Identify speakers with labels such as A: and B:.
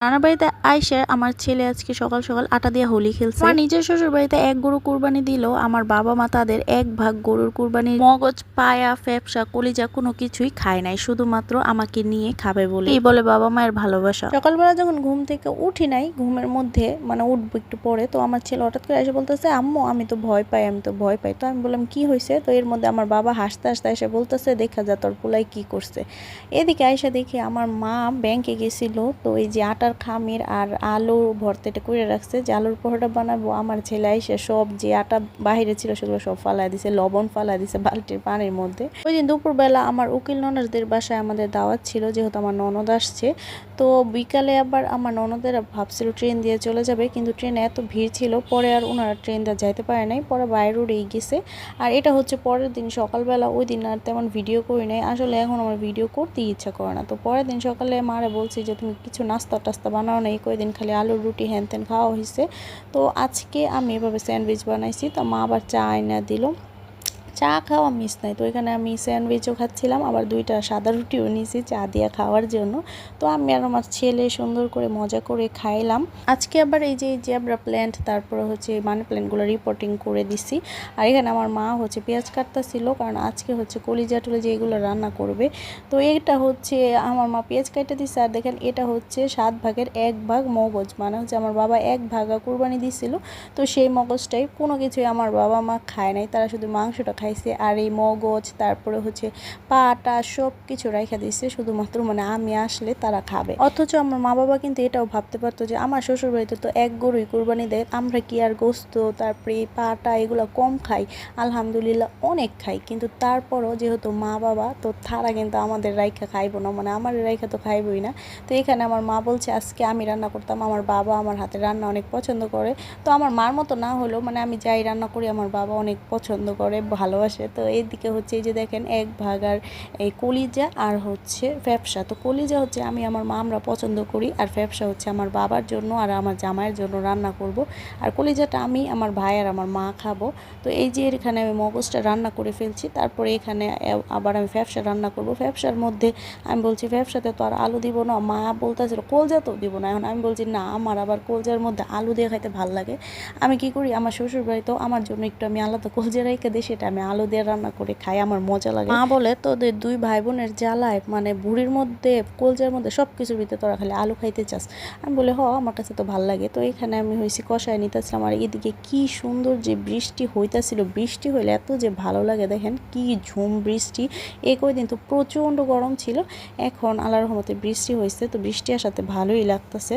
A: নানা বাড়িতে আইসে আমার ছেলে আজকে সকাল সকাল আটা দিয়ে হোলি খেলছে। আমার নিজের শ্বশুর বাড়িতে এক গরু কুরবানি দিলেও আমার বাবা মা তাদের এক ভাগ গরুর কুরবানি মগজ পায়া ফ্যাপসা কলিজা কোনো কিছুই খায় নাই, শুধুমাত্র আমাকে নিয়ে খাবে বলে। এই বলে বাবা মায়ের ভালোবাসা। সকালবেলা যখন ঘুম থেকে উঠি নাই, ঘুমের মধ্যে মানে উঠবো একটু পরে, তো আমার ছেলে হঠাৎ করে এসে বলতেছে, আম্মু আমি তো ভয় পাই, আমি তো ভয় পাই। তো আমি বললাম কি হয়েছে? তো এর মধ্যে আমার বাবা হাসতে হাসতে এসে বলতেছে, দেখা যা তোর পোলাই কি করছে। এদিকে আইসা দেখি আমার মা ব্যাংকে গেছিল, তো এই যে আটার খামির আর আলু ভর্তাটা করে রাখছে, যে আলুর পরোটা বানাবো। আমার ছেলে আইসা সব যে আটা বাহিরে ছিল সেগুলো সব ফালাই দিছে, লবণ ফালাই দিছে বালতির পানির মধ্যে। ওই দিন দুপুরবেলা আমার উকিল ননদদের বাসায় আমাদের দাওয়াত ছিল, যেহেতু আমার ননদ আসছে। তো বিকালে আবার আমার ননদেরা ভাবছিল ট্রেন দিয়ে চলে যাবে, কিন্তু ট্রেনে এত ভিড় ছিল, পরে আর ওনারা ট্রেন দিয়ে যাইতে পারে নাই, পরে বাইরে উড়েই গেছে। আর এটা হচ্ছে পরের দিন সকালবেলা, ওই দিন আর তেমন ভিডিও করি নাই, আসলে এখন আমার ভিডিও করতেই ইচ্ছা করে না। তো পরের দিন সকালে মারে বলছি যে তুমি কিছু নাস্তা টাস্তা বানাও না, এই কয়েকদিন খালি আলুর রুটি হ্যান ত্যান খাওয়া হয়েছে। তো আজকে আমি এভাবে স্যান্ডউইচ বানাইছি, তো মা আবার চা আইনা দিল। চা খাওয়া মিস নাই, তো এখানে আমি স্যান্ডউইচও খাচ্ছিলাম, আবার দুইটা সাদা রুটিও নিয়েছি চা দিয়ে খাওয়ার জন্য। তো আমি আর আমার ছেলে সুন্দর করে মজা করে খাইলাম। আজকে আবার এই যে জেব্রা প্ল্যান্ট, তারপরে হচ্ছে মানি প্ল্যান্টগুলো রিপোর্টিং করে দিছি। আর এখানে আমার মা হচ্ছে পেঁয়াজ কাটতেছিল, কারণ আজকে হচ্ছে কলিজা টলিজা এগুলো রান্না করবে। তো এটা হচ্ছে আমার মা পেঁয়াজ কাটতে দিচ্ছে। আর দেখেন এটা হচ্ছে 7 ভাগের 1 ভাগ মগজ, মানে হচ্ছে আমার বাবা 1 ভাগা কুরবানি দিছিল, তো সেই মগজটাই কোনো কিছুই আমার বাবা মা খায় নাই, তারা শুধু মাংসটা খাইছে। আর এই মগজ তারপরে হচ্ছে পাটা সব কিছু রাইখা দিচ্ছে, শুধুমাত্র মানে আমি আসলে তারা খাবে। অথচ আমার মা বাবা কিন্তু এটাও ভাবতে পারতো যে আমার শ্বশুর বাড়িতে তো এক গরুই কুরবানি দেয়, আমরা কি আর গোস্ত তারপরে পাটা এগুলো কম খাই? আলহামদুলিল্লাহ অনেক খাই, কিন্তু তারপরও যেহেতু মা বাবা, তো তারা কিন্তু আমাদের রাইখা খাইবো না, মানে আমার রাইখা তো খাইবই না। তো এখানে আমার মা বলছে আজকে আমি রান্না করতাম, আমার বাবা আমার হাতে রান্না অনেক পছন্দ করে। তো আমার মার মতো না হলেও মানে আমি যাই রান্না করি আমার বাবা অনেক পছন্দ করে, ভালোবাসে। তো এইদিকে হচ্ছে এই যে দেখেন 1 ভাগ আর এই কলিজা আর হচ্ছে ফ্যাপসা। তো কলিজা হচ্ছে আমি আমার মা আমরা পছন্দ করি, আর ফ্যাপসা হচ্ছে আমার বাবার জন্য আর আমার জামাইয়ের জন্য রান্না করব। আর কলিজাটা আমি আমার ভাই আর আমার মা খাবো। তো এই যে এখানে আমি মগজটা রান্না করে ফেলছি, তারপরে এখানে আবার আমি ফ্যাপসা রান্না করব। ফ্যাপসার মধ্যে আমি বলছি ফ্যাপসাতে তো আর আলু দিব না, মা বলতেছিল কলজা তো দিব না। এখন আমি বলছি না, আমার আবার কলজার মধ্যে আলু দিয়ে খাইতে ভালো লাগে। আমি কি করি, আমার শ্বশুর বাড়িতেও আমার জন্য একটু আমি আলাদা কলজা রেখে দিই, সেটা আমি আলু দিয়ে রান্না করে খাই, আমার মজা লাগে। মা বলে তোদের 2 ভাই বোনের জ্বালায় মানে বুড়ির মধ্যে কলজার মধ্যে সব কিছুর ভিতরে তোরা খালি আলু খাইতে চাস। আমি বলে আমার কাছে তো ভালো লাগে। তো এখানে আমি হয়েছি কষায় নিতেছিলাম। আর এদিকে কি সুন্দর যে বৃষ্টি হইতাছিল, বৃষ্টি হইলে এত যে ভালো লাগে, দেখেন কি ঝুম বৃষ্টি। এই কয়দিন তো প্রচণ্ড গরম ছিল, এখন আল্লাহর রহমতে বৃষ্টি হয়েছে, তো বৃষ্টি আসাতে ভালোই লাগতেছে।